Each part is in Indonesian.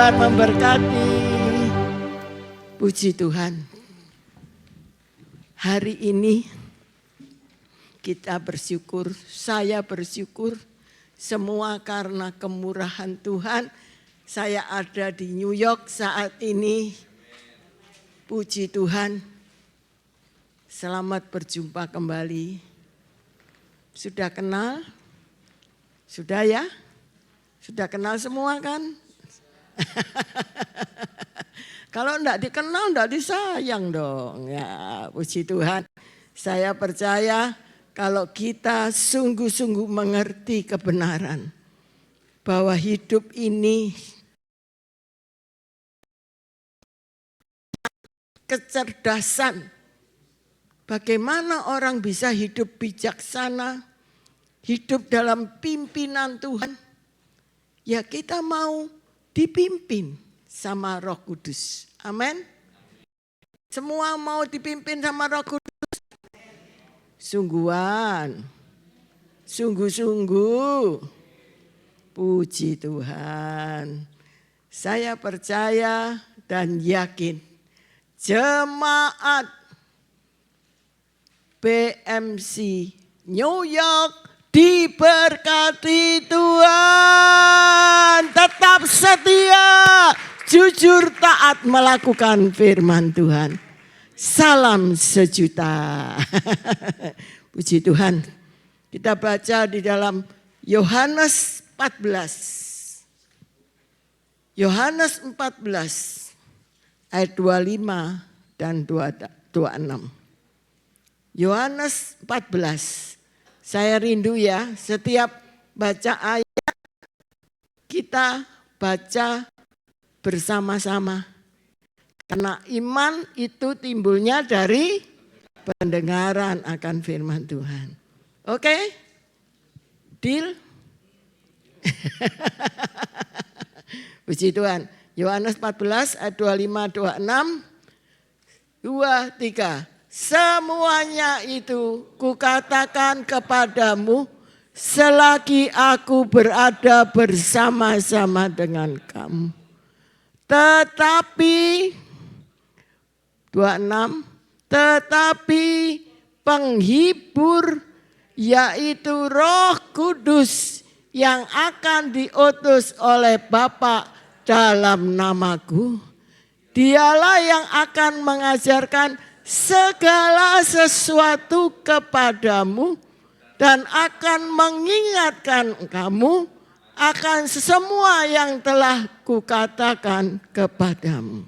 Tuhan memberkati. Puji Tuhan. Hari ini kita bersyukur, saya bersyukur semua karena kemurahan Tuhan. Saya ada di New York saat ini. Puji Tuhan. Selamat berjumpa kembali. Sudah kenal? Sudah ya? Sudah kenal semua kan? Kalau enggak dikenal, enggak disayang dong. Ya, puji Tuhan. Saya percaya kalau kita sungguh-sungguh mengerti kebenaran bahwa hidup ini kecerdasan. Bagaimana orang bisa hidup bijaksana, hidup dalam pimpinan Tuhan. Ya kita mau dipimpin sama Roh Kudus. Amin. Semua mau dipimpin sama Roh Kudus. Sungguhan. Sungguh-sungguh. Puji Tuhan. Saya percaya dan yakin jemaat BMC New York diberkati Tuhan. Tetap setia, jujur taat melakukan firman Tuhan. Salam sejuta. Puji Tuhan. Kita baca di dalam Yohanes 14. Yohanes 14 ayat 25 dan 26. Yohanes 14. Saya rindu ya, setiap baca ayat kita baca bersama-sama. Karena iman itu timbulnya dari pendengaran akan firman Tuhan. Oke? Deal? Puji Tuhan. Yohanes 14 ayat 25, 26. 2, 3. Semuanya itu kukatakan kepadamu selagi aku berada bersama-sama dengan kamu. Tetapi 26, tetapi penghibur yaitu Roh Kudus yang akan diutus oleh Bapa dalam namaku. Dialah yang akan mengajarkan segala sesuatu kepadamu dan akan mengingatkan kamu akan semua yang telah kukatakan kepadamu.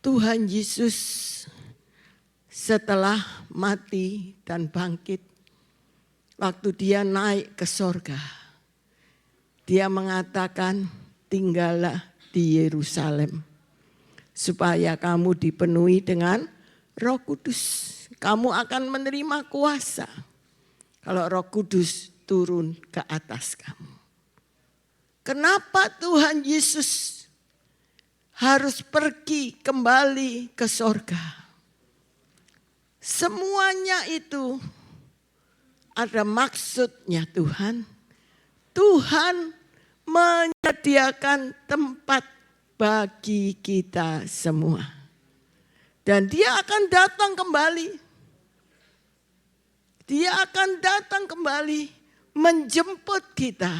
Tuhan Yesus setelah mati dan bangkit, waktu dia naik ke sorga, dia mengatakan tinggallah di Yerusalem. Supaya kamu dipenuhi dengan Roh Kudus. Kamu akan menerima kuasa kalau Roh Kudus turun ke atas kamu. Kenapa Tuhan Yesus harus pergi kembali ke sorga? Semuanya itu ada maksudnya Tuhan. Tuhan menyediakan tempat bagi kita semua. Dan dia akan datang kembali. Dia akan datang kembali menjemput kita.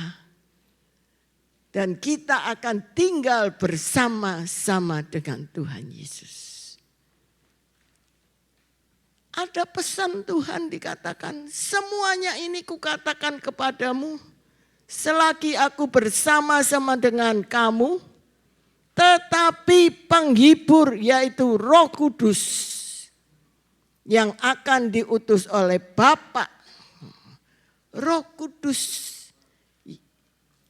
Dan kita akan tinggal bersama-sama dengan Tuhan Yesus. Ada pesan Tuhan dikatakan, semuanya ini kukatakan kepadamu selagi aku bersama-sama dengan kamu. Tetapi penghibur yaitu Roh Kudus yang akan diutus oleh Bapa. Roh Kudus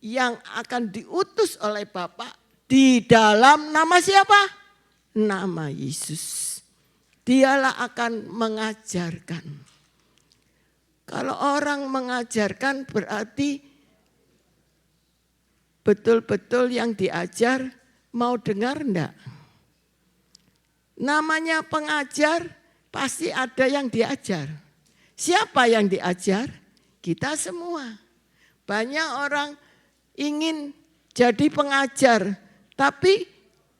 yang akan diutus oleh Bapa di dalam nama siapa? Nama Yesus. Dialah akan mengajarkan. Kalau orang mengajarkan berarti betul-betul yang diajar mau dengar enggak? Namanya pengajar pasti ada yang diajar. Siapa yang diajar? Kita semua. Banyak orang ingin jadi pengajar. Tapi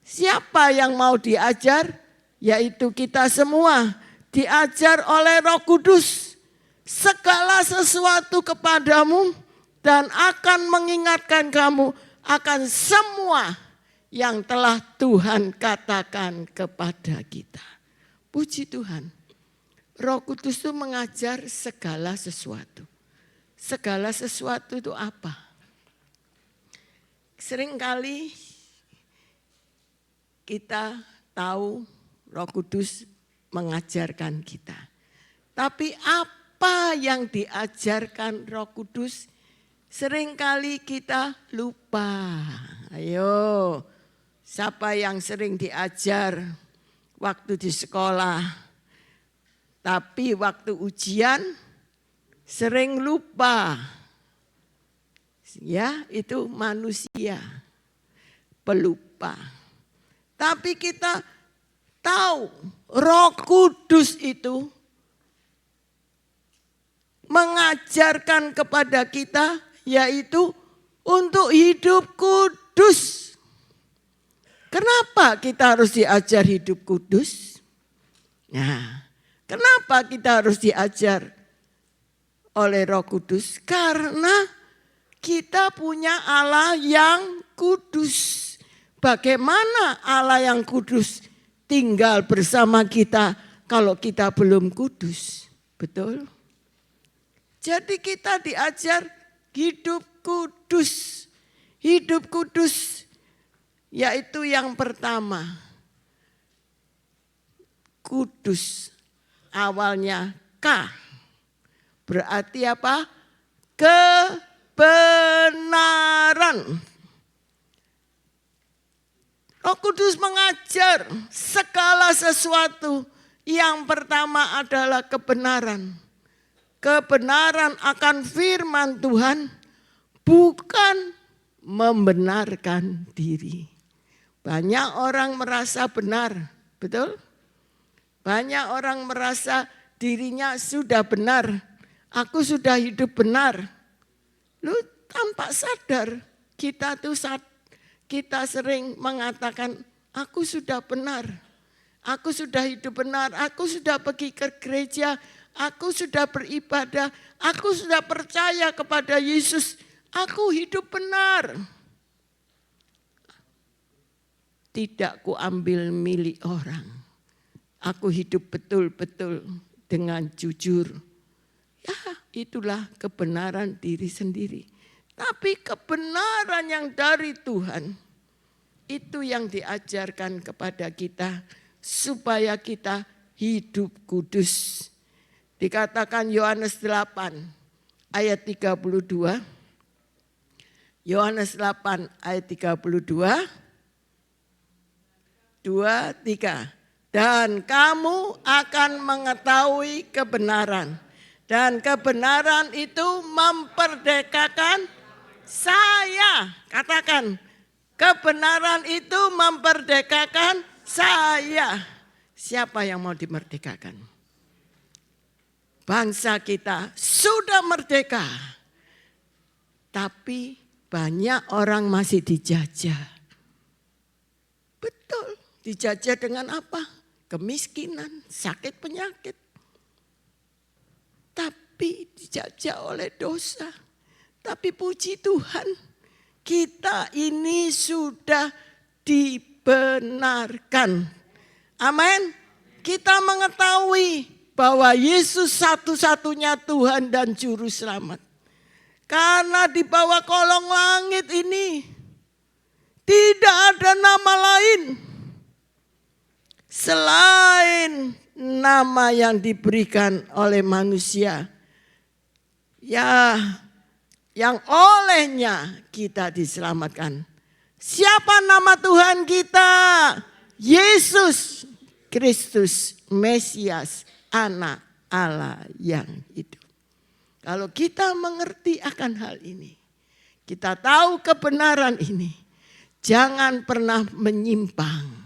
siapa yang mau diajar? Yaitu kita semua. Diajar oleh Roh Kudus. Segala sesuatu kepadamu dan akan mengingatkan kamu akan semua yang telah Tuhan katakan kepada kita. Puji Tuhan. Roh Kudus itu mengajar segala sesuatu. Segala sesuatu itu apa? Seringkali kita tahu Roh Kudus mengajarkan kita. Tapi apa yang diajarkan Roh Kudus seringkali kita lupa. Ayo, siapa yang sering diajar waktu di sekolah? Tapi waktu ujian sering lupa. Ya, itu manusia pelupa. Tapi kita tahu Roh Kudus itu mengajarkan kepada kita yaitu untuk hidup kudus. Kenapa kita harus diajar hidup kudus? Nah, kenapa kita harus diajar oleh Roh Kudus? Karena kita punya Allah yang kudus. Bagaimana Allah yang kudus tinggal bersama kita kalau kita belum kudus? Betul? Jadi kita diajar hidup kudus. Hidup kudus yaitu yang pertama. Kudus awalnya K. Berarti apa? Kebenaran. Roh Kudus mengajar segala sesuatu. Yang pertama adalah kebenaran. Kebenaran akan firman Tuhan bukan membenarkan diri. Banyak orang merasa benar, betul? Banyak orang merasa dirinya sudah benar. Aku sudah hidup benar. Lu tanpa sadar kita sering mengatakan aku sudah benar. Aku sudah hidup benar, aku sudah pergi ke gereja, aku sudah beribadah, aku sudah percaya kepada Yesus, aku hidup benar. Tidak kuambil milik orang. Aku hidup betul-betul dengan jujur. Ya, itulah kebenaran diri sendiri. Tapi kebenaran yang dari Tuhan, itu yang diajarkan kepada kita supaya kita hidup kudus. Dikatakan Yohanes 8 ayat 32. Yohanes 8 ayat 32. 2, 3. Dan kamu akan mengetahui kebenaran. Dan kebenaran itu memperdekakan saya. Katakan, kebenaran itu memperdekakan saya. Siapa yang mau dimerdekakan? Bangsa kita sudah merdeka. Tapi banyak orang masih dijajah. Betul, dijajah dengan apa? Kemiskinan, sakit penyakit. Tapi dijajah oleh dosa. Tapi puji Tuhan, kita ini sudah dibenarkan. Amin. Kita mengetahui bahwa Yesus satu-satunya Tuhan dan Juru Selamat. Karena di bawah kolong langit ini tidak ada nama lain selain nama yang diberikan oleh manusia. Ya, yang olehnya kita diselamatkan. Siapa nama Tuhan kita? Yesus Kristus, Mesias, Anak Allah yang hidup. Kalau kita mengerti akan hal ini, kita tahu kebenaran ini, jangan pernah menyimpang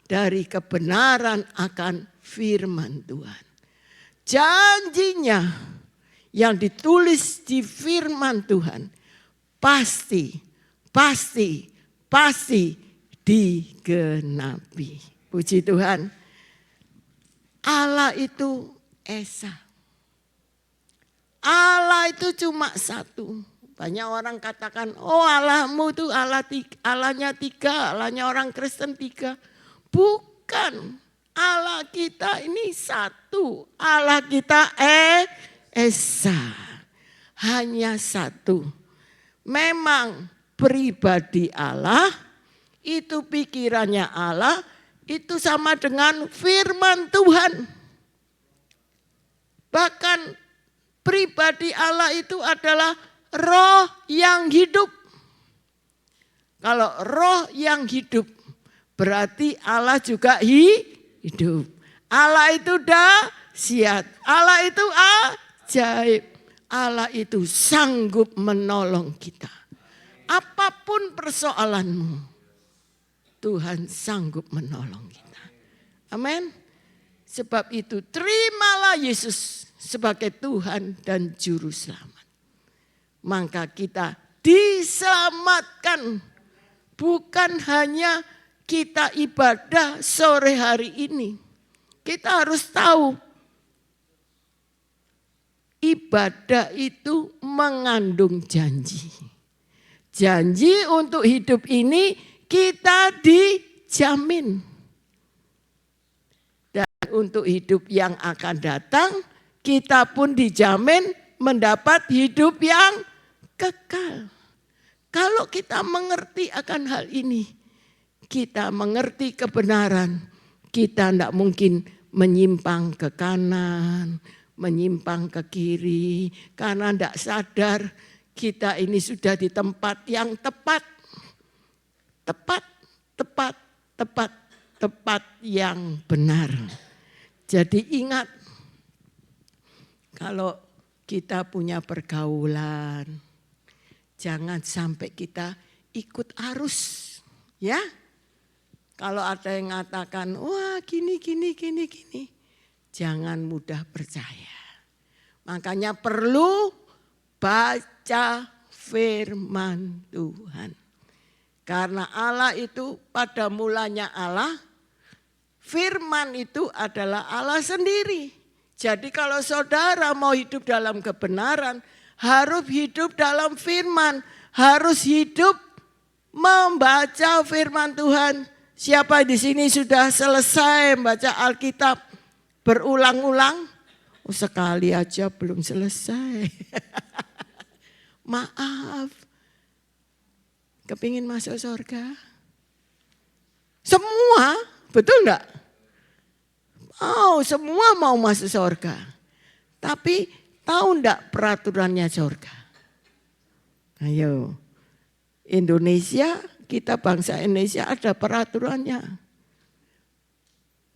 dari kebenaran akan firman Tuhan. Janjinya yang ditulis di firman Tuhan pasti pasti digenapi. Puji Tuhan. Allah itu esa. Allah itu cuma satu. Banyak orang katakan, oh Allahmu itu Allahnya tiga, Allahnya orang Kristen tiga. Bukan, Allah kita ini satu. Allah kita esa. Hanya satu. Memang pribadi Allah, itu pikirannya Allah, itu sama dengan firman Tuhan. Bahkan pribadi Allah itu adalah roh yang hidup. Kalau roh yang hidup, berarti Allah juga hidup. Allah itu dahsyat, Allah itu ajaib. Allah itu sanggup menolong kita. Apapun persoalanmu, Tuhan sanggup menolong kita. Amin. Sebab itu terimalah Yesus sebagai Tuhan dan Juru Selamat. Maka kita diselamatkan. Bukan hanya kita ibadah sore hari ini. Kita harus tahu. Ibadah itu mengandung janji. Janji untuk hidup ini kita dijamin. Dan untuk hidup yang akan datang, kita pun dijamin mendapat hidup yang kekal. Kalau kita mengerti akan hal ini, kita mengerti kebenaran, kita tidak mungkin menyimpang ke kanan, menyimpang ke kiri, karena tidak sadar kita ini sudah di tempat yang tepat. Tepat yang benar. Jadi ingat, kalau kita punya pergaulan, jangan sampai kita ikut arus, ya. Kalau ada yang mengatakan, wah gini, jangan mudah percaya. Makanya perlu baca firman Tuhan. Karena Allah itu pada mulanya Allah, firman itu adalah Allah sendiri. Jadi kalau saudara mau hidup dalam kebenaran, harus hidup dalam firman. Harus hidup membaca firman Tuhan. Siapa di sini sudah selesai membaca Alkitab berulang-ulang? Oh, sekali aja belum selesai. Maaf. Kepingin masuk surga? Semua, betul enggak? Oh, semua mau masuk surga. Tapi tahu enggak peraturannya surga? Ayo, Indonesia, kita bangsa Indonesia ada peraturannya.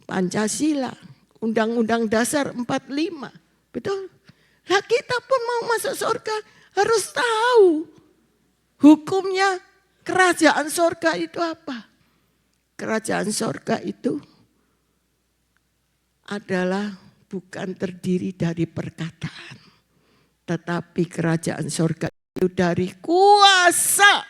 Pancasila, Undang-Undang Dasar 45, betul? Nah kita pun mau masuk surga harus tahu hukumnya kerajaan surga itu apa. Kerajaan surga itu adalah bukan terdiri dari perkataan, tetapi kerajaan surga itu dari kuasa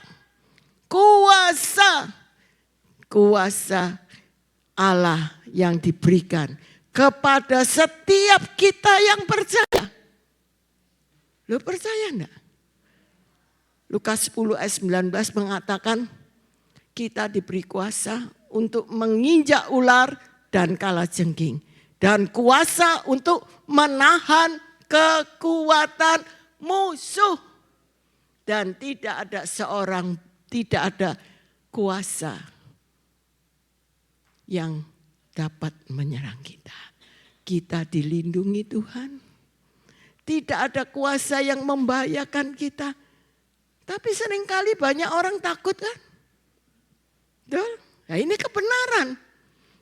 Allah yang diberikan kepada setiap kita yang percaya. Lo percaya enggak? Lukas 10 ayat 19 mengatakan kita diberi kuasa untuk menginjak ular dan kalajengking. Dan kuasa untuk menahan kekuatan musuh. Dan tidak ada kuasa yang dapat menyerang kita. Kita dilindungi Tuhan. Tidak ada kuasa yang membahayakan kita. Tapi seringkali banyak orang takut kan? Betul? Nah ini kebenaran.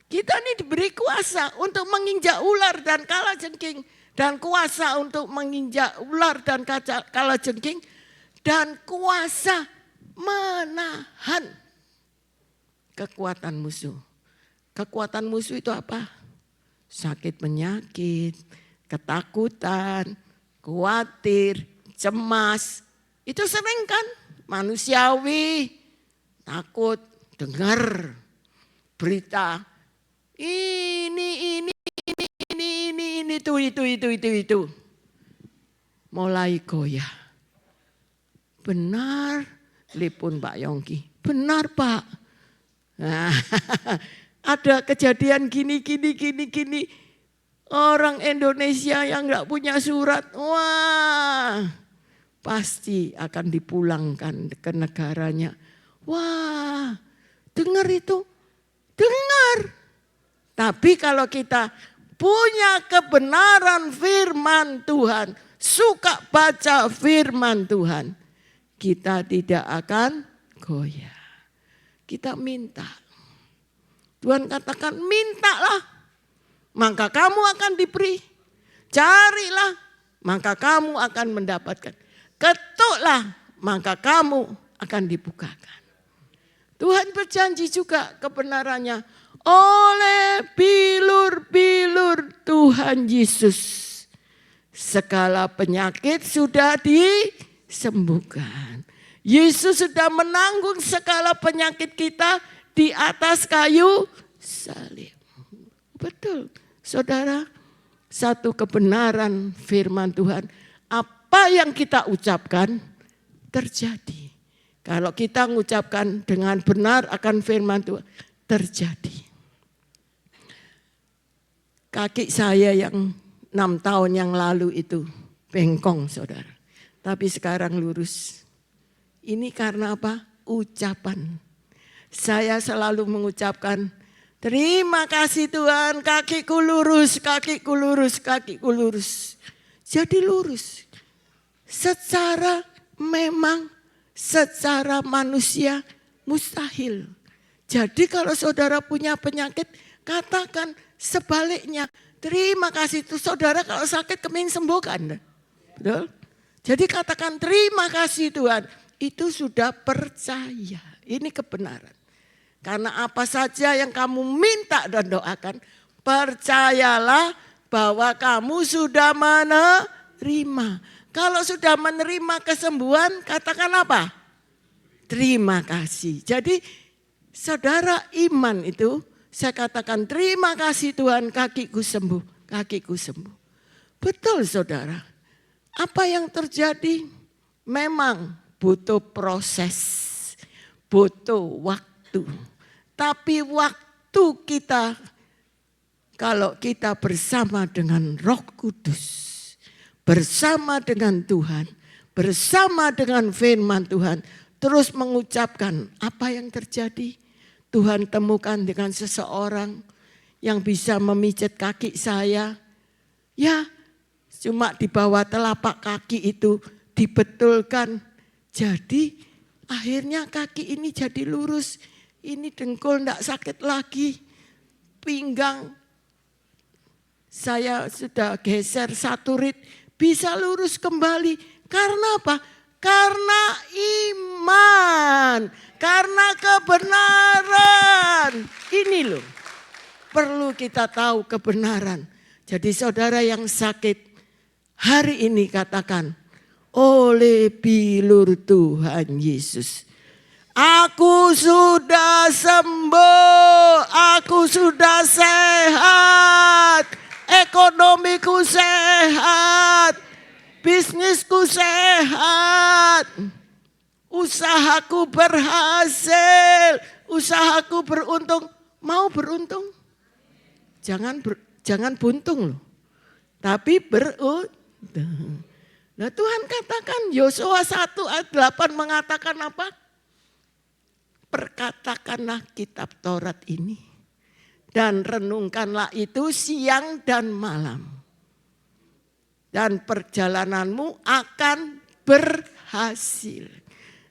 Kita ini diberi kuasa untuk menginjak ular dan kalajengking. Dan kuasa untuk menginjak ular dan kalajengking. Dan kuasa menahan kekuatan musuh. Kekuatan musuh itu apa? Sakit penyakit, ketakutan, khawatir, cemas. Itu sering kan manusiawi, takut dengar berita ini itu. Mulai goyah. Benar, lipun Pak Yongki. Benar Pak. Nah, ada kejadian gini. Orang Indonesia yang enggak punya surat, wah pasti akan dipulangkan ke negaranya. Wah, dengar itu, dengar. Tapi kalau kita punya kebenaran firman Tuhan, suka baca firman Tuhan, kita tidak akan goyah. Kita minta. Tuhan katakan mintalah, maka kamu akan diberi. Carilah, maka kamu akan mendapatkan. Ketuklah, maka kamu akan dibukakan. Tuhan berjanji juga kebenarannya oleh bilur-bilur Tuhan Yesus. Segala penyakit sudah disembuhkan. Yesus sudah menanggung segala penyakit kita di atas kayu salib. Betul, saudara. Satu kebenaran firman Tuhan. Apa yang kita ucapkan terjadi. Kalau kita mengucapkan dengan benar akan firman Tuhan, terjadi. Kaki saya yang 6 tahun yang lalu itu bengkong saudara. Tapi sekarang lurus. Ini karena apa? Ucapan. Saya selalu mengucapkan, terima kasih Tuhan, kakiku lurus, kakiku lurus, kakiku lurus. Jadi lurus. Secara manusia mustahil. Jadi kalau saudara punya penyakit, katakan sebaliknya. Terima kasih itu saudara kalau sakit keming sembuhkan. Betul? Jadi katakan terima kasih Tuhan. Itu sudah percaya. Ini kebenaran. Karena apa saja yang kamu minta dan doakan, percayalah bahwa kamu sudah menerima. Kalau sudah menerima kesembuhan, katakan apa? Terima kasih. Jadi saudara iman itu, saya katakan terima kasih Tuhan, kakiku sembuh, kakiku sembuh. Betul saudara. Apa yang terjadi? Memang butuh proses, butuh waktu. Tapi waktu kita, kalau kita bersama dengan Roh Kudus, bersama dengan Tuhan, bersama dengan firman Tuhan, terus mengucapkan apa yang terjadi. Tuhan temukan dengan seseorang yang bisa memijat kaki saya. Ya, cuma di bawah telapak kaki itu dibetulkan. Jadi akhirnya kaki ini jadi lurus. Ini dengkul enggak sakit lagi. Pinggang saya sudah geser 1 rit. Bisa lurus kembali. Karena apa? Karena iman. Karena kebenaran. Ini loh. Perlu kita tahu kebenaran. Jadi saudara yang sakit. Hari ini katakan. Oleh bilur Tuhan Yesus. Aku sudah sembuh. Aku sudah sehat. Ekonomiku sehat, bisnisku sehat, usahaku berhasil, usahaku beruntung. Mau beruntung? Jangan buntung loh, tapi beruntung. Nah Tuhan katakan Yosua 1 ayat 8 mengatakan apa? Perkatakanlah kitab Taurat ini. Dan renungkanlah itu siang dan malam. Dan perjalananmu akan berhasil.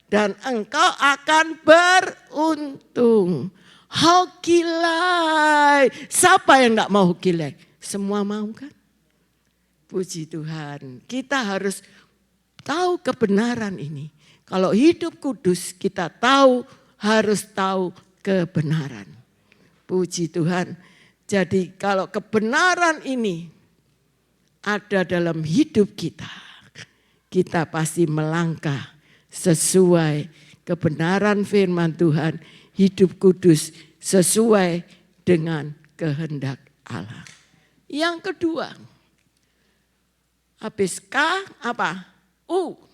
Dan engkau akan beruntung. Hokilai. Siapa yang enggak mau hokilai? Semua mau kan? Puji Tuhan. Kita harus tahu kebenaran ini. Kalau hidup kudus kita harus tahu kebenaran. Puji Tuhan. Jadi kalau kebenaran ini ada dalam hidup kita, kita pasti melangkah sesuai kebenaran firman Tuhan, hidup kudus sesuai dengan kehendak Allah. Yang kedua, habis K apa? Utuh.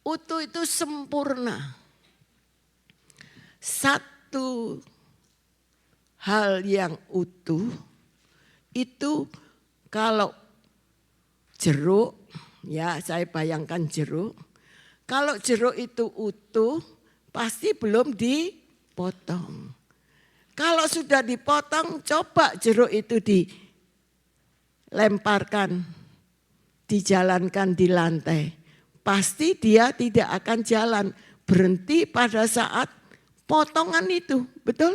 Utuh itu sempurna. Satu hal yang utuh itu kalau jeruk, ya saya bayangkan jeruk. Kalau jeruk itu utuh pasti belum dipotong. Kalau sudah dipotong, coba jeruk itu dilemparkan, dijalankan di lantai. Pasti dia tidak akan jalan, berhenti pada saat potongan itu, betul?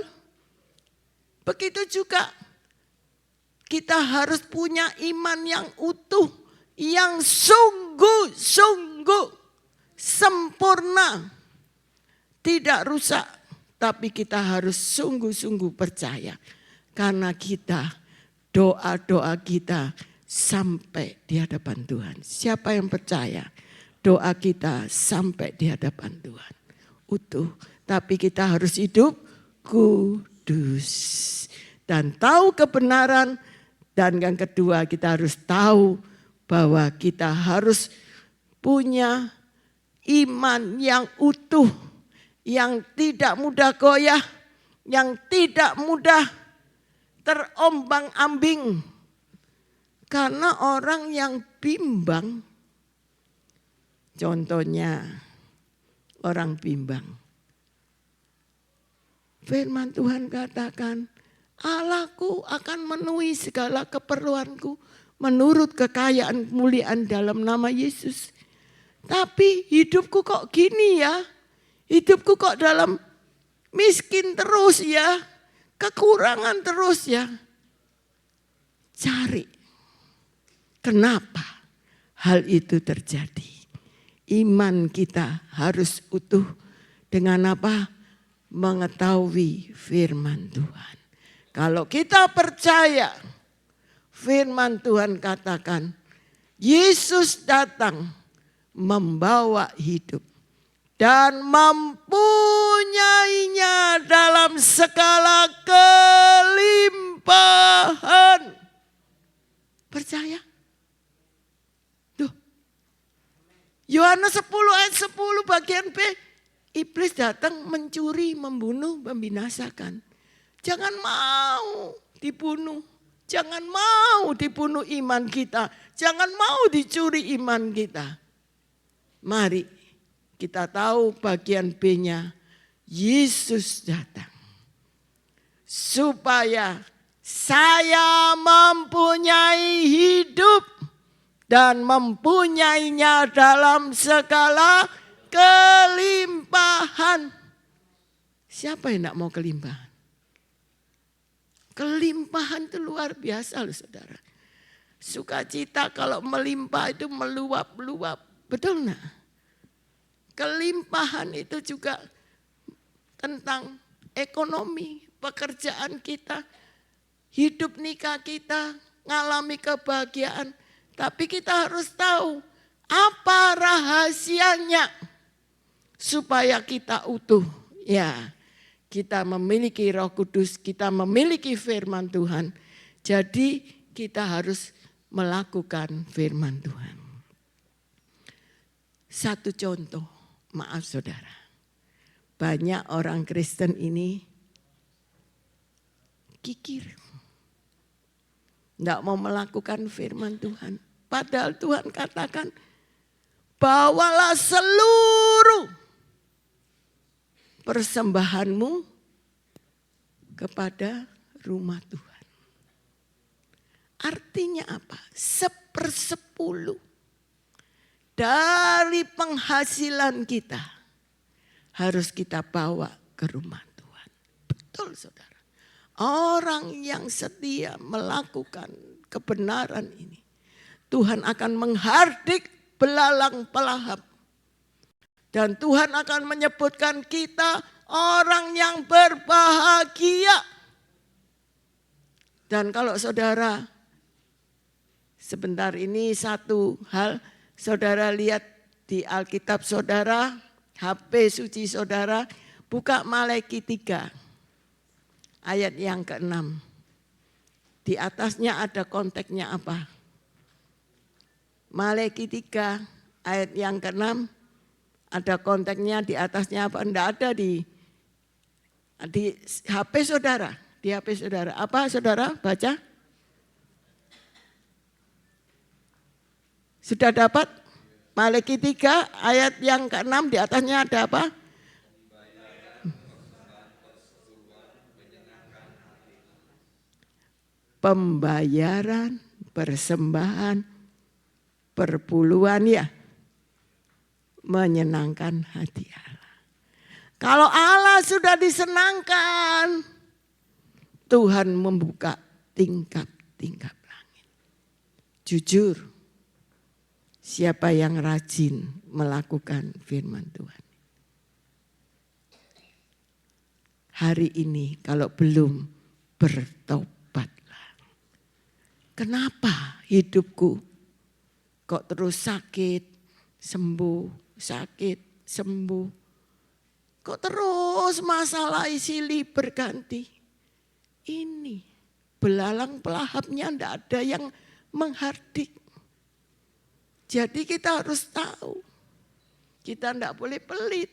Begitu juga kita harus punya iman yang utuh, yang sungguh-sungguh sempurna, tidak rusak. Tapi kita harus sungguh-sungguh percaya. Karena doa-doa kita sampai di hadapan Tuhan. Siapa yang percaya doa kita sampai di hadapan Tuhan? Utuh. Tapi kita harus hidup kudus. Dan tahu kebenaran. Dan yang kedua kita harus tahu bahwa kita harus punya iman yang utuh. Yang tidak mudah goyah, yang tidak mudah terombang-ambing. Karena orang yang bimbang, contohnya orang bimbang. Firman Tuhan katakan, Allahku akan memenuhi segala keperluanku menurut kekayaan kemuliaan dalam nama Yesus. Tapi hidupku kok gini ya? Hidupku kok dalam miskin terus ya, kekurangan terus ya. Cari kenapa hal itu terjadi. Iman kita harus utuh dengan apa? Mengetahui firman Tuhan. Kalau kita percaya firman Tuhan katakan, Yesus datang membawa hidup. Dan mempunyainya dalam segala kelimpahan. Percaya? Tuh. Yohanes 10 ayat 10 bagian B. Iblis datang mencuri, membunuh, membinasakan. Jangan mau dibunuh. Jangan mau dibunuh iman kita. Jangan mau dicuri iman kita. Mari. Kita tahu bagian B-nya, Yesus datang. Supaya saya mempunyai hidup dan mempunyainya dalam segala kelimpahan. Siapa yang tidak mau kelimpahan? Kelimpahan itu luar biasa loh saudara. Sukacita kalau melimpah itu meluap-luap. Betul enggak? Kelimpahan itu juga tentang ekonomi, pekerjaan kita, hidup nikah kita, ngalami kebahagiaan. Tapi kita harus tahu apa rahasianya supaya kita utuh. Ya, kita memiliki Roh Kudus, kita memiliki firman Tuhan. Jadi kita harus melakukan firman Tuhan. Satu contoh. Maaf saudara, banyak orang Kristen ini kikir. Tidak mau melakukan firman Tuhan. Padahal Tuhan katakan, bawalah seluruh persembahanmu kepada rumah Tuhan. Artinya apa? 1/10 dari penghasilan kita harus kita bawa ke rumah Tuhan. Betul saudara. Orang yang setia melakukan kebenaran ini, Tuhan akan menghardik belalang pelahap. Dan Tuhan akan menyebutkan kita orang yang berbahagia. Dan kalau saudara Sebentar ini satu hal, saudara lihat di Alkitab saudara, HP suci saudara, buka Malaki 3 ayat yang ke-6. Di atasnya ada konteksnya apa? Malaki 3 ayat yang ke-6 ada konteksnya, di atasnya apa? Enggak ada di HP saudara. Di HP saudara. Apa saudara baca? Sudah dapat? Malaki 3 ayat yang ke-6 di atasnya ada apa? Pembayaran, persembahan, perpuluhan ya. Menyenangkan hati Allah. Kalau Allah sudah disenangkan, Tuhan membuka tingkap-tingkap langit. Jujur, siapa yang rajin melakukan firman Tuhan? Hari ini kalau belum bertobatlah. Kenapa hidupku kok terus sakit, sembuh, sakit, sembuh. Kok terus masalah silih berganti? Ini belalang pelahapnya tidak ada yang menghardik. Jadi kita harus tahu, kita tidak boleh pelit.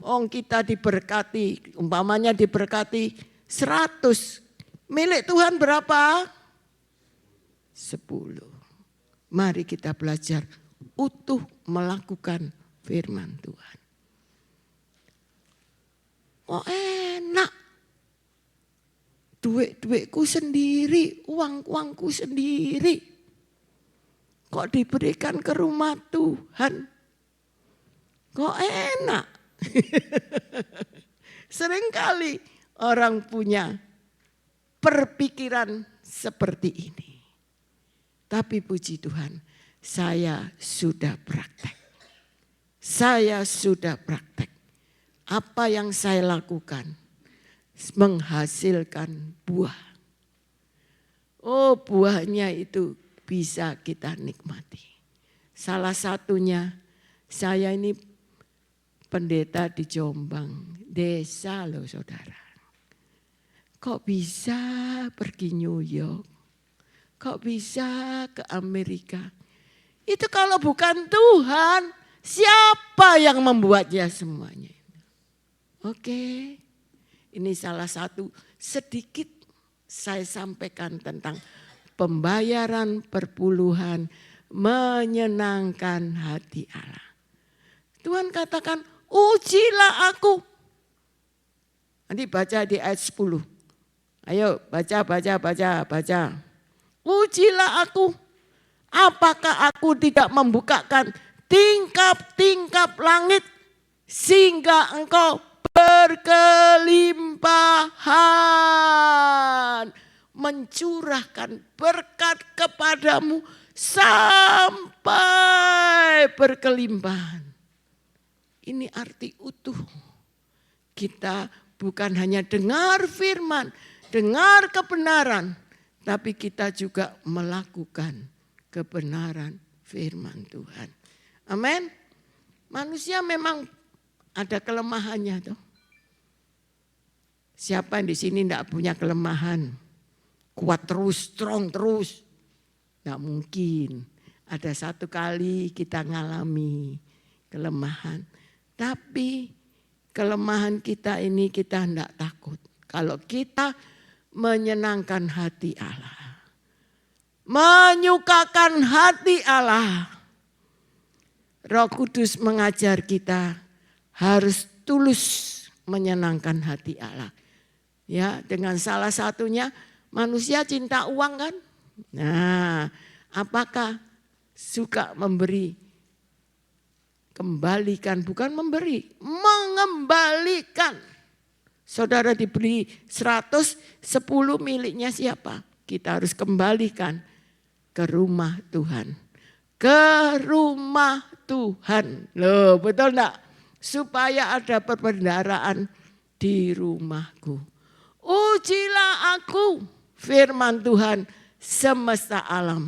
Kita diberkati, umpamanya diberkati 100. Milik Tuhan berapa? 10. Mari kita belajar utuh melakukan firman Tuhan. Oh enak. Duit-duitku sendiri, uang-uangku sendiri. Kok diberikan ke rumah Tuhan? Kok enak? Seringkali orang punya perpikiran seperti ini. Tapi puji Tuhan, saya sudah praktek. Saya sudah praktek. Apa yang saya lakukan menghasilkan buah. Oh, buahnya itu bisa kita nikmati. Salah satunya, saya ini pendeta di Jombang, desa loh saudara. Kok bisa pergi New York? Kok bisa ke Amerika? Itu kalau bukan Tuhan, siapa yang membuatnya semuanya? Oke, ini salah satu sedikit saya sampaikan tentang pembayaran perpuluhan menyenangkan hati Allah. Tuhan katakan, ujilah aku. Nanti baca di ayat 10. Ayo baca. Ujilah aku. Apakah aku tidak membukakan tingkap-tingkap langit sehingga engkau berkelimpahan. Mencurahkan berkat kepadamu sampai berkelimpahan. Ini arti utuh. Kita bukan hanya dengar firman, dengar kebenaran, tapi kita juga melakukan kebenaran firman Tuhan. Amin. Manusia memang ada kelemahannya tuh. Siapa yang di sini tidak punya kelemahan? Kuat terus, strong terus. Tidak mungkin. Ada satu kali kita ngalami kelemahan. Tapi kelemahan kita ini kita tidak takut. Kalau kita menyenangkan hati Allah. Menyukakan hati Allah. Roh Kudus mengajar kita harus tulus menyenangkan hati Allah. Ya, dengan salah satunya manusia cinta uang kan? Nah, apakah suka memberi? Kembalikan, bukan memberi, mengembalikan. Saudara diberi 100, 10 miliknya siapa? Kita harus kembalikan ke rumah Tuhan. Ke rumah Tuhan. Loh, betul enggak? Supaya ada perbendaharaan di rumahku. Ujilah aku, firman Tuhan semesta alam.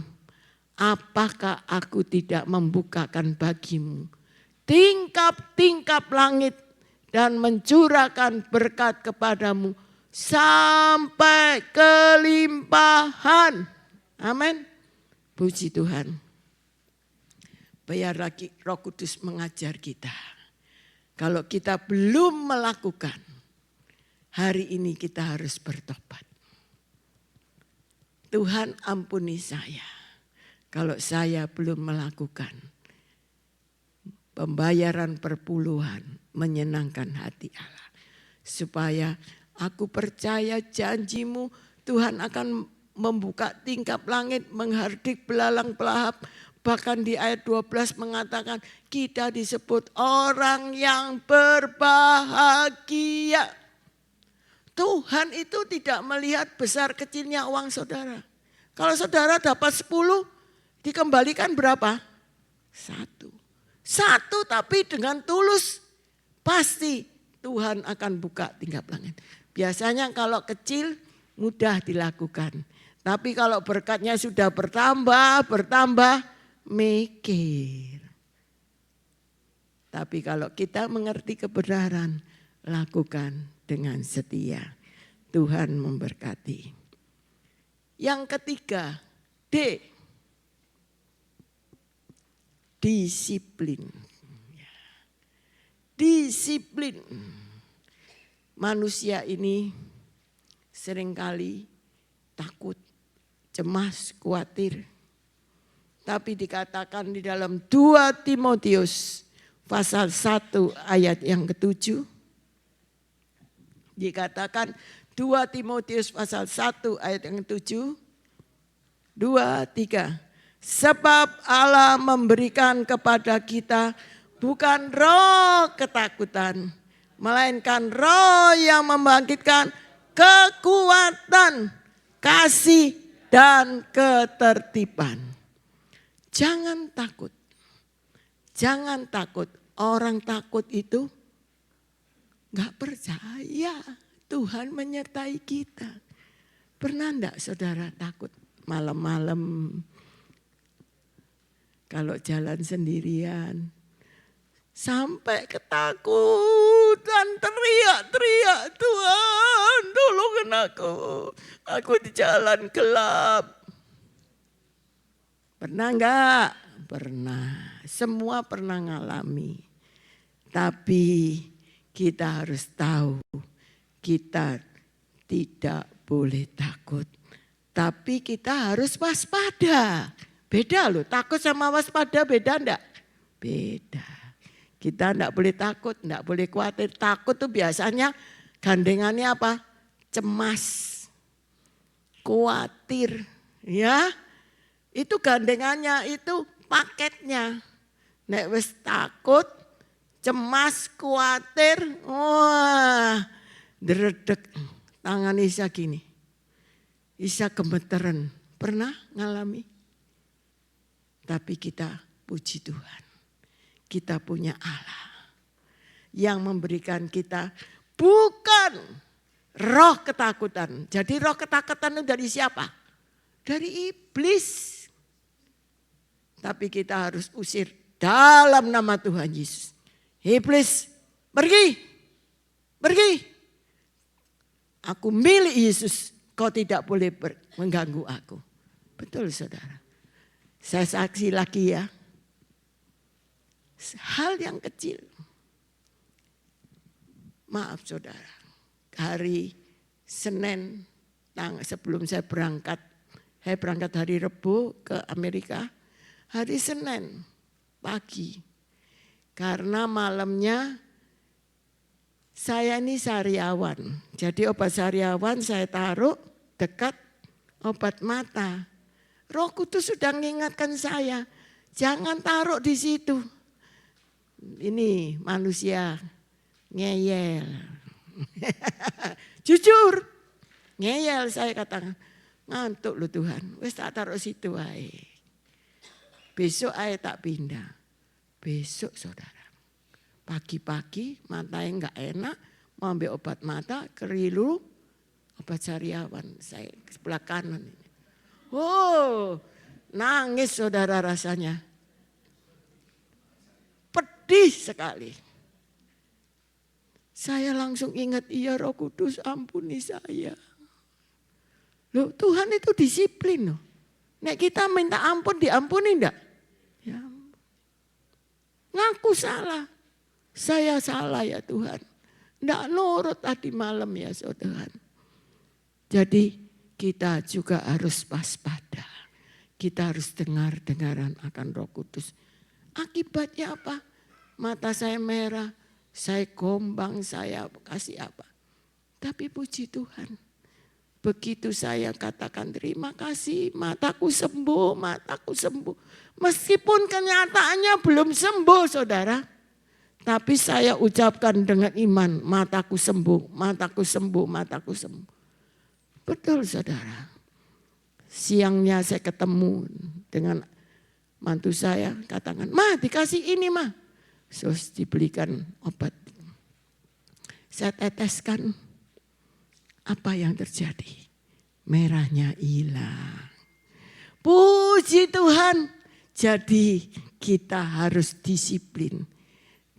apakah aku tidak membukakan bagimu tingkap-tingkap langit dan mencurahkan berkat kepadamu sampai kelimpahan. Amin. Puji Tuhan. Biar lagi Roh Kudus mengajar kita. Kalau kita belum melakukan, hari ini kita harus bertobat. Tuhan ampuni saya. Kalau saya belum melakukan pembayaran perpuluhan menyenangkan hati Allah. Supaya aku percaya janjimu Tuhan akan membuka tingkap langit, menghardik belalang pelahap. Bahkan di ayat 12 mengatakan kita disebut orang yang berbahagia. Tuhan itu tidak melihat besar kecilnya uang saudara. Kalau saudara dapat 10, dikembalikan berapa? 1. 1 tapi dengan tulus. Pasti Tuhan akan buka tingkap langit. Biasanya kalau kecil mudah dilakukan. Tapi kalau berkatnya sudah bertambah, mikir. Tapi kalau kita mengerti kebenaran, lakukan dengan setia. Tuhan memberkati. Yang ketiga, D. Disiplin. Disiplin. Manusia ini seringkali takut, cemas, khawatir. Tapi dikatakan di dalam 2 Timotius pasal 1 ayat yang ke-7. Dikatakan 2 Timotius pasal 1 ayat yang ke-7. 2, 3. Sebab Allah memberikan kepada kita bukan roh ketakutan, melainkan roh yang membangkitkan kekuatan, kasih, dan ketertiban. Jangan takut. Jangan takut. Orang takut itu gak percaya Tuhan menyertai kita. Pernah enggak saudara takut malam-malam kalau jalan sendirian? Sampai ketakutan, teriak-teriak, Tuhan tolongin aku di jalan gelap. Pernah enggak? Pernah, semua pernah ngalami. Tapi kita harus tahu, kita tidak boleh takut. Tapi kita harus waspada. Beda loh, takut sama waspada beda enggak? Beda. Kita enggak boleh takut, enggak boleh khawatir. Takut tuh biasanya gandengannya apa? Cemas, khawatir, ya. Itu gandengannya, itu paketnya. Nek wis takut, cemas, khawatir, wah, deredek. Tangan Isa gini. Isa gemeteran. Pernah ngalami? Tapi kita puji Tuhan. Kita punya Allah yang memberikan kita bukan roh ketakutan. Jadi roh ketakutan itu dari siapa? Dari iblis. Tapi kita harus usir dalam nama Tuhan Yesus. Iblis, pergi. Pergi. Aku milik Yesus. Kau tidak boleh mengganggu aku. Betul saudara. Saya saksi lagi ya. Hal yang kecil. Maaf saudara. Hari Senin sebelum saya berangkat hari Rebu ke Amerika. Hari Senin pagi. Karena malamnya saya ini sariawan. Jadi obat sariawan saya taruh dekat obat mata. Roh Kudus sudah mengingatkan saya. Jangan taruh di situ. Ini manusia ngeyel. Jujur. Ngeyel saya katakan. Ngantuk lu Tuhan. Wes tak taruh situ aja. Besok aja tak pindah. Besok saudara. Pagi-pagi matanya enggak enak. Mau ambil obat mata. Kerilu. Obat sariawan. Saya sebelah kanan. Oh. Nangis saudara rasanya. Pedih sekali. Saya langsung ingat, iya Roh Kudus ampuni saya. Loh, Tuhan itu disiplin loh. Nek kita minta ampun diampuni enggak? Ya. Ngaku salah. Saya salah ya Tuhan. Enggak nurut tadi malam ya saudara. Jadi kita juga harus waspada. Kita harus dengaran akan Roh Kudus. Akibatnya apa? Mata saya merah, saya gombang, saya kasih apa. Tapi puji Tuhan. Begitu saya katakan terima kasih, mataku sembuh, mataku sembuh. Meskipun kenyataannya belum sembuh saudara. Tapi saya ucapkan dengan iman, mataku sembuh, mataku sembuh, mataku sembuh. Betul saudara. Siangnya saya ketemu dengan mantu saya, katakan, "Ma, dikasih ini, Ma." Terus dibelikan obat. Saya teteskan, apa yang terjadi? Merahnya hilang. Puji Tuhan. Jadi kita harus disiplin.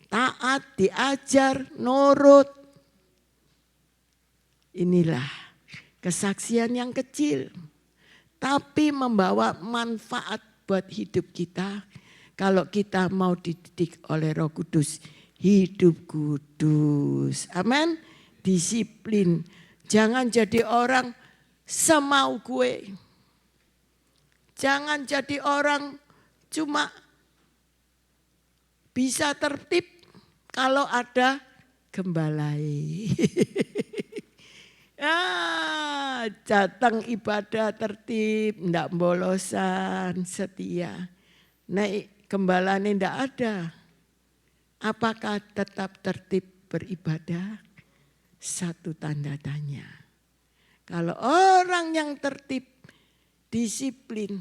Taat, diajar, nurut. Inilah kesaksian yang kecil. Tapi membawa manfaat buat hidup kita. Kalau kita mau dididik oleh Roh Kudus. Hidup kudus. Amin. Disiplin. Jangan jadi orang semau gue. Jangan jadi orang cuma bisa tertib kalau ada gembalai. Datang ibadah tertib, ndak bolosan, setia. Naik gembala ini ndak ada. Apakah tetap tertib beribadah? Satu tanda tanya. Kalau orang yang tertib, disiplin,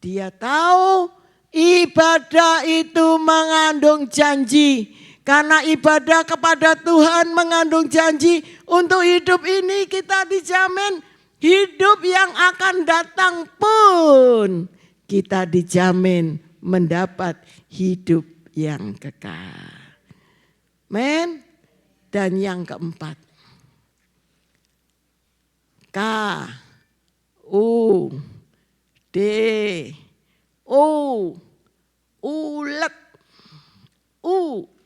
dia tahu ibadah itu mengandung janji. Karena ibadah kepada Tuhan mengandung janji. Untuk hidup ini kita dijamin hidup yang akan datang pun. Kita dijamin mendapat hidup yang kekal. Men. Dan yang keempat. K. U. D. U. Ulet.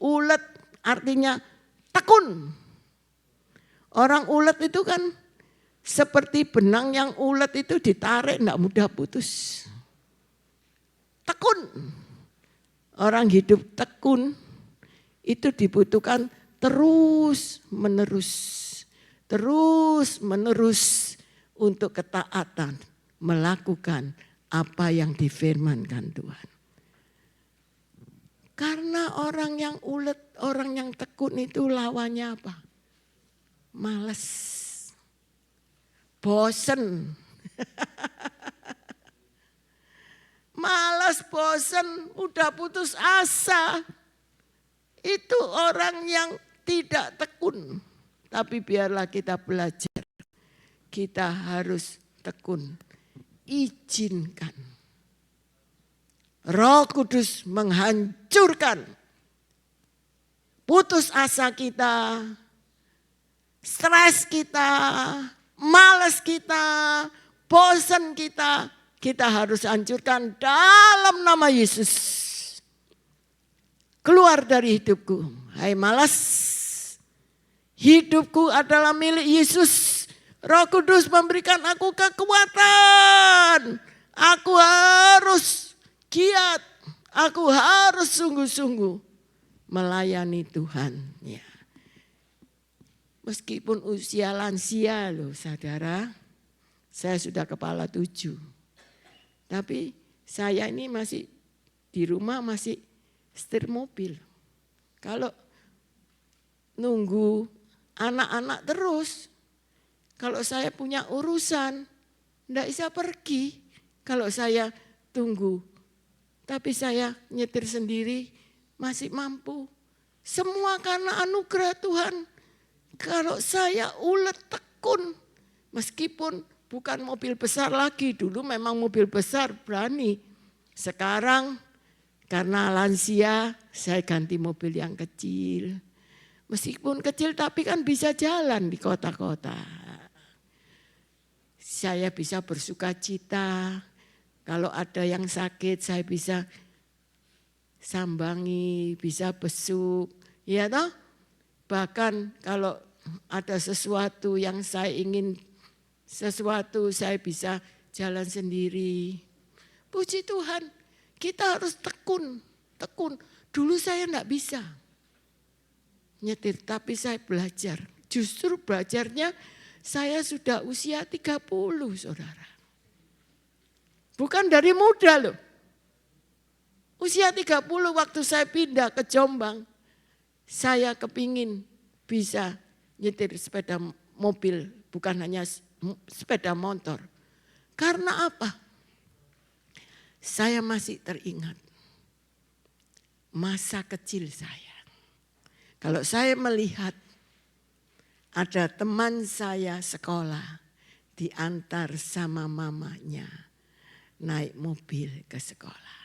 Ulet artinya tekun. Orang ulet itu kan seperti benang yang ulet itu ditarik enggak mudah putus. Tekun. Orang hidup tekun itu dibutuhkan terus menerus untuk ketaatan, melakukan apa yang difirmankan Tuhan. Karena orang yang ulet, orang yang tekun itu lawannya apa? Males, bosen. Malas, bosen, udah putus asa. Itu orang yang tidak tekun. Tapi biarlah kita belajar. Kita harus tekun. Izinkan Roh Kudus menghancurkan putus asa kita, stres kita, malas kita, bosan kita. Kita harus hancurkan dalam nama Yesus. Keluar dari hidupku. Hai malas, hidupku adalah milik Yesus. Roh Kudus memberikan aku kekuatan. Aku harus giat, aku harus sungguh-sungguh melayani Tuhan. Ya. Meskipun usia lansia loh saudara, saya sudah kepala 7. Tapi saya ini masih di rumah masih setir mobil. Kalau nunggu anak-anak terus, kalau saya punya urusan, enggak bisa pergi kalau saya tunggu. Tapi saya nyetir sendiri masih mampu. Semua karena anugerah Tuhan. Kalau saya ulet tekun, meskipun bukan mobil besar lagi. Dulu memang mobil besar berani. Sekarang karena lansia saya ganti mobil yang kecil. Meskipun kecil tapi kan bisa jalan di kota-kota. Saya bisa bersuka cita. Kalau ada yang sakit saya bisa sambangi, bisa besuk. Ya toh? Bahkan kalau ada sesuatu yang saya ingin saya bisa jalan sendiri. Puji Tuhan, kita harus tekun. Dulu saya enggak bisa nyetir, tapi saya belajar. Justru belajarnya saya sudah usia 30, saudara. Bukan dari muda loh. Usia 30 waktu saya pindah ke Jombang, saya kepingin bisa nyetir sepeda mobil, bukan hanya sepeda motor. Karena apa? Saya masih teringat masa kecil saya. Kalau saya melihat ada teman saya sekolah diantar sama mamanya naik mobil ke sekolah.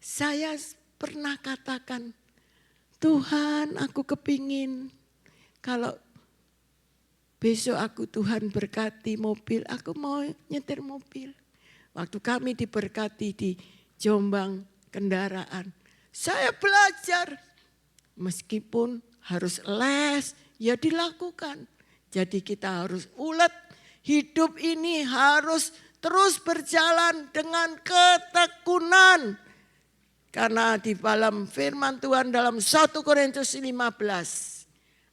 Saya pernah katakan, Tuhan aku kepingin kalau besok aku Tuhan berkati mobil, aku mau nyetir mobil. Waktu kami diberkati di Jombang kendaraan, saya belajar. Meskipun harus les, ya dilakukan. Jadi kita harus ulet, hidup ini harus terus berjalan dengan ketekunan. Karena di dalam firman Tuhan dalam 1 Korintus 15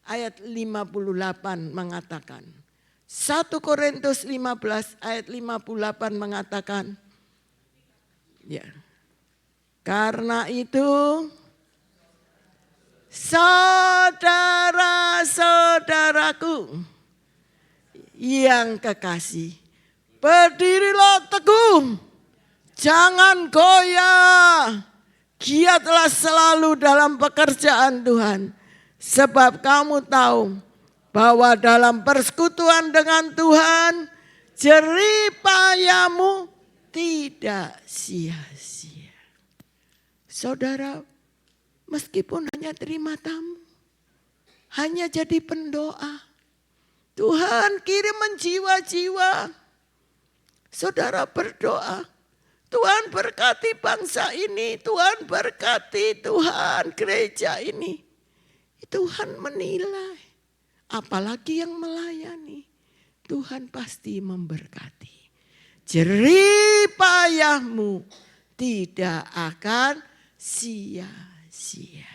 ayat 58 mengatakan. 1 Korintus 15 ayat 58 mengatakan. Ya. Karena itu saudara-saudaraku yang kekasih, berdirilah teguh, jangan goyah, giatlah selalu dalam pekerjaan Tuhan. Sebab kamu tahu bahwa dalam persekutuan dengan Tuhan, jerih payahmu tidak sia-sia. Saudara, meskipun hanya terima tamu, hanya jadi pendoa, Tuhan kirim jiwa-jiwa. Saudara berdoa, Tuhan berkati bangsa ini, Tuhan berkati Tuhan gereja ini. Tuhan menilai. Apalagi yang melayani, Tuhan pasti memberkati. Jerih payahmu tidak akan sia-sia.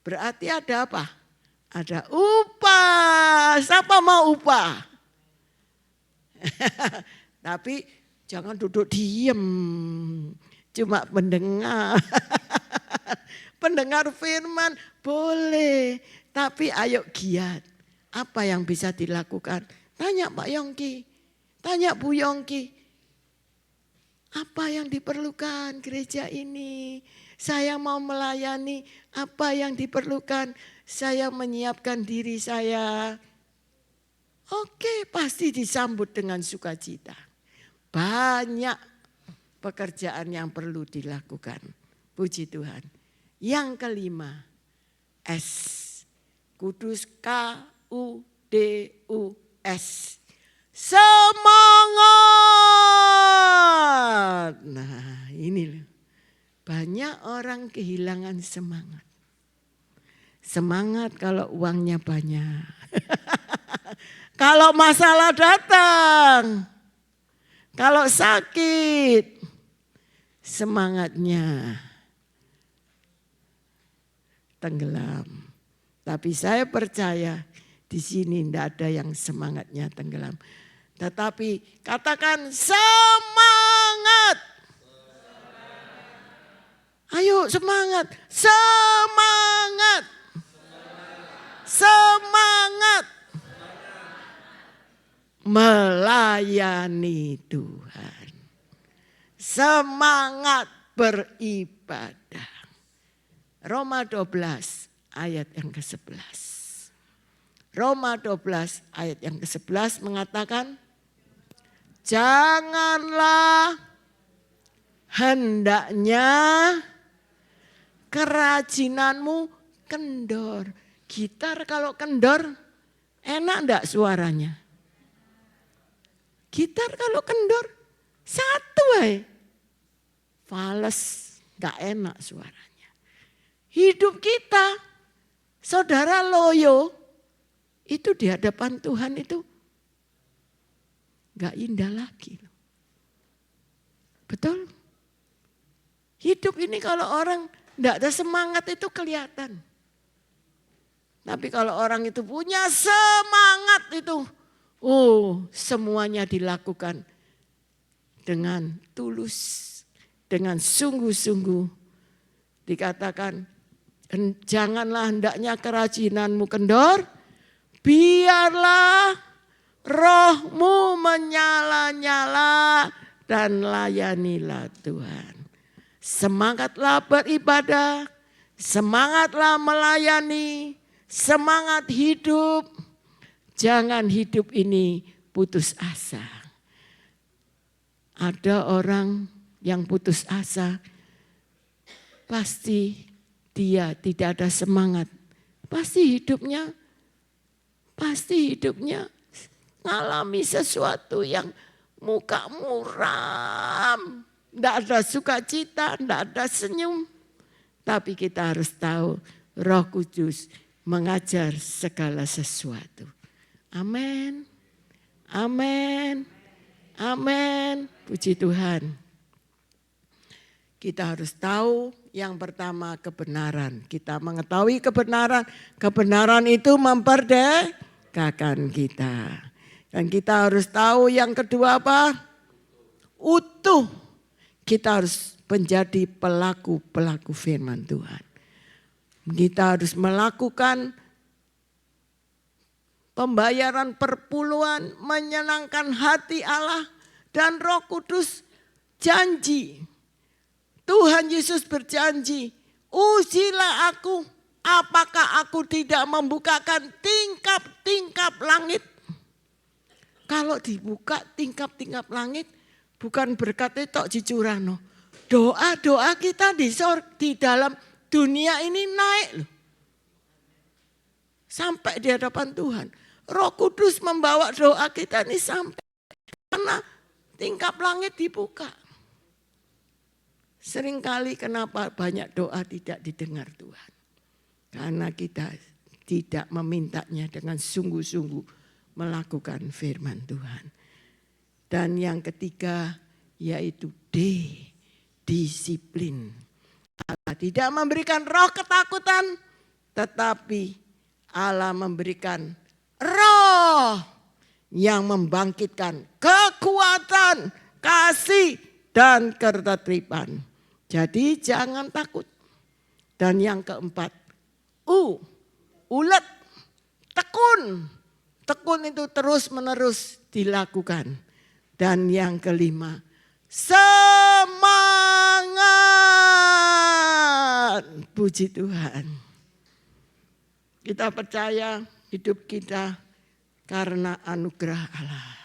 Berarti ada apa? Ada upah. Siapa mau upah? Tapi jangan duduk diem, cuma mendengar. Pendengar firman boleh. Tapi ayo giat, apa yang bisa dilakukan? Tanya Pak Yongki, tanya Bu Yongki. Apa yang diperlukan gereja ini? Saya mau melayani, apa yang diperlukan? Saya menyiapkan diri saya. Oke, pasti disambut dengan sukacita. Banyak pekerjaan yang perlu dilakukan. Puji Tuhan. Yang kelima, S. Kudus, KUDUS. Semangat. Nah ini loh. Banyak orang kehilangan semangat. Semangat kalau uangnya banyak. Kalau masalah datang. Kalau sakit. Semangatnya tenggelam. Tapi saya percaya di sini tidak ada yang semangatnya tenggelam. Tetapi katakan semangat. Ayo semangat. Semangat. Semangat. Melayani Tuhan. Semangat beribadah. Roma 12 ayat yang ke-11. Roma 12 ayat yang ke-11 mengatakan, Janganlah hendaknya kerajinanmu kendor. Gitar kalau kendor enak enggak suaranya? Gitar kalau kendor satu fales, enggak enak suaranya. Hidup kita, saudara loyo, itu di hadapan Tuhan itu enggak indah lagi. Betul? Hidup ini kalau orang enggak ada semangat itu kelihatan. Tapi kalau orang itu punya semangat itu, semuanya dilakukan dengan tulus, dengan sungguh-sungguh. Dikatakan, janganlah hendaknya kerajinanmu kendor, biarlah rohmu menyala-nyala dan layanilah Tuhan. Semangatlah beribadah, semangatlah melayani, semangat hidup. Jangan hidup ini putus asa. Ada orang yang putus asa, pasti dia tidak ada semangat. Pasti hidupnya ngalami sesuatu yang muka muram. Tidak ada sukacita, tidak ada senyum. Tapi kita harus tahu Roh Kudus mengajar segala sesuatu. Amin. Amin. Amin. Puji Tuhan. Kita harus tahu yang pertama kebenaran. Kita mengetahui kebenaran. Kebenaran itu memperdekakan kita. Dan kita harus tahu yang kedua apa? Utuh. Kita harus menjadi pelaku-pelaku firman Tuhan. Kita harus melakukan pembayaran perpuluhan, menyenangkan hati Allah dan Roh Kudus janji. Tuhan Yesus berjanji, ujilah aku, apakah aku tidak membukakan tingkap-tingkap langit. Kalau dibuka tingkap-tingkap langit, bukan berkat itu dicurano. Doa-doa kita di dalam dunia ini naik loh. Sampai di hadapan Tuhan. Roh Kudus membawa doa kita ini sampai karena tingkap langit dibuka. Seringkali kenapa banyak doa tidak didengar Tuhan. Karena kita tidak memintanya dengan sungguh-sungguh melakukan firman Tuhan. Dan yang ketiga yaitu disiplin. Allah tidak memberikan roh ketakutan, tetapi Allah memberikan roh yang membangkitkan kekuatan, kasih, dan ketertiban. Jadi jangan takut. Dan yang keempat, ulet, tekun. Tekun itu terus menerus dilakukan. Dan yang kelima, semangat. Puji Tuhan. Kita percaya hidup kita karena anugerah Allah.